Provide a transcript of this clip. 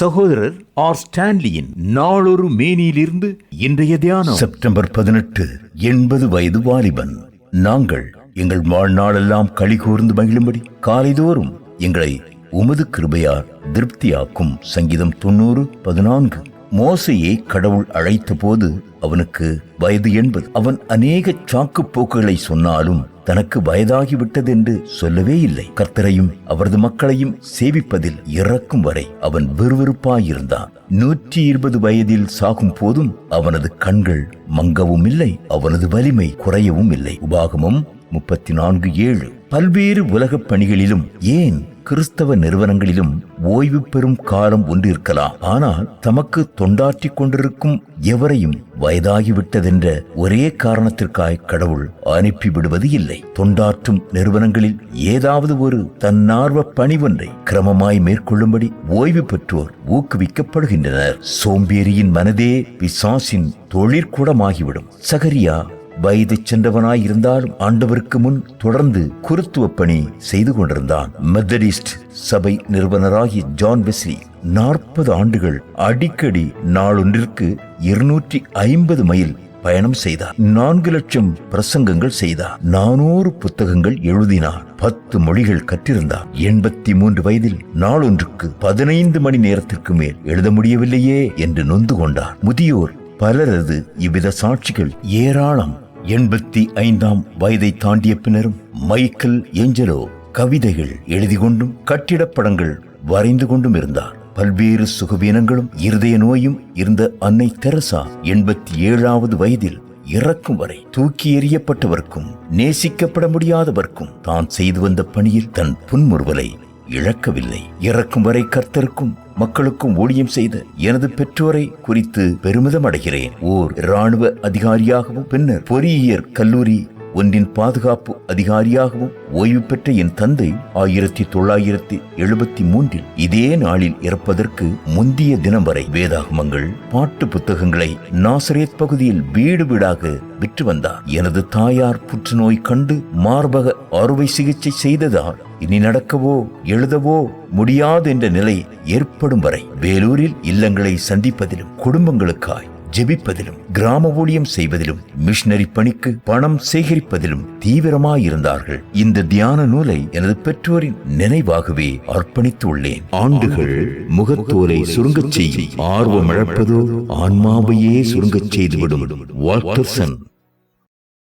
சகோதரர் ஆர் ஸ்டான்லியின் நாளொரு மேனியிலிருந்து இன்றைய தியானம் செப்டம்பர் 18. 80 வயது வாலிபன். நாங்கள் எங்கள் வாழ்நாளெல்லாம் களி கூர்ந்து மகிழும்படி காலைதோறும் எங்களை உமது கிருபையார் திருப்தியாக்கும். சங்கீதம் 90:14. மோசையை கடவுள் அழைத்த போது அவனுக்கு வயது 80. அவன் அநேக சாக்கு போக்குகளை சொன்னாலும் தனக்கு வயதாகிவிட்டது என்று சொல்லவே இல்லை. கர்த்தரையும் அவரது மக்களையும் சேவிப்பதில் இறக்கும் வரை அவன் விறுவிறுப்பாயிருந்தான். 120 வயதில் சாகும் போதும் அவனது கண்கள் மங்கவும் இல்லை, அவனது வலிமை குறையவும் இல்லை. உபாகமம் 34:7. பல்வேறு உலகப் பணிகளிலும் ஏன் கிறிஸ்தவ நிறுவனங்களிலும் ஓய்வு பெறும் காலம் ஒன்று இருக்கலாம். ஆனால் தமக்கு தொண்டாற்றி கொண்டிருக்கும் எவரையும் வயதாகிவிட்டதென்ற ஒரே காரணத்திற்காய் கடவுள் அனுப்பிவிடுவது இல்லை. தொண்டாற்றும் நிறுவனங்களில் ஏதாவது ஒரு தன்னார்வ பணி ஒன்றை கிரமமாய் மேற்கொள்ளும்படி ஓய்வு பெற்றோர் ஊக்குவிக்கப்படுகின்றனர். சோம்பேறியின் மனதே பிசாசின் தொழிற்கூடமாகிவிடும். சகரியா வயது சென்றவனாய் இருந்தாலும் ஆண்டவருக்கு முன் தொடர்ந்து குருத்துவ பணி செய்து கொண்டிருந்தான். மெத்தடிஸ்ட் சபை நிறுவனராகிய ஜான் வெஸ்லி 40 ஆண்டுகள் அடிக்கடி நாளொன்றிற்கு 250 மைல் பயணம் செய்தார். 4 லட்சம் பிரசங்கங்கள் செய்தார். 400 புத்தகங்கள் எழுதினார். 10 மொழிகள் கற்றிருந்தார். 83 வயதில் நாளொன்றுக்கு 15 மணி நேரத்திற்கு மேல் எழுத முடியவில்லையே என்று நொந்து கொண்டார். முதியோர் பலரது இவ்வித சாட்சிகள் ஏராளம். 85ஆம் வயதை தாண்டிய பின்னரும் மைக்கேல் ஏஞ்சலோ கவிதைகள் எழுதி கொண்டும் கட்டிடப்படங்கள் வரைந்து கொண்டும் இருந்தார். பல்வேறு சுகவீனங்களும் இருதய நோயும் இருந்த அன்னை தெரசா 87வது வயதில் இறக்கும் வரை தூக்கி எறியப்பட்டவர்க்கும் நேசிக்கப்பட முடியாதவர்க்கும் தான் செய்து வந்த பணியில் தன் புன்முறுவலை இழக்கவில்லை. இறக்கும் வரை கர்த்தருக்கும் மக்களுக்கும் ஊழியம் செய்த எனது பெற்றோரை குறித்து பெருமிதம் அடைகிறேன். ஓர் இராணுவ அதிகாரியாகவும் பின்னர் பொறியியற் கல்லூரி ஒன்றின் பாதுகாப்பு அதிகாரியாகவும் ஓய்வு பெற்ற என் தந்தை 1973 இதே நாளில் இறப்பதற்கு முந்திய தினம் வரை வேதாகமங்கள், பாட்டு புத்தகங்களை நாசரேத் பகுதியில் வீடு வீடாக விற்று வந்தார். எனது தாயார் புற்றுநோய் கண்டு மார்பக அறுவை சிகிச்சை செய்ததால் இனி நடக்கவோ எழுதவோ முடியாது என்ற நிலை ஏற்படும் வரை வேலூரில் இல்லங்களை சந்திப்பதிலும் குடும்பங்களுக்காய் ஜெபிப்பதிலும் கிராம ஊழியம் செய்வதிலும் மிஷனரி பணிக்கு பணம் சேகரிப்பதிலும் தீவிரமாயிருந்தார்கள். இந்த தியான நூலை எனது பெற்றோரின் நினைவாகவே அர்ப்பணித்து உள்ளேன். ஆண்டுகள் முகத்தோலை சுருங்கச் செய்யும், ஆர்வம் இழப்பதோ ஆன்மாவையே சுருங்கச் செய்துவிடும். வால்டர்சன்.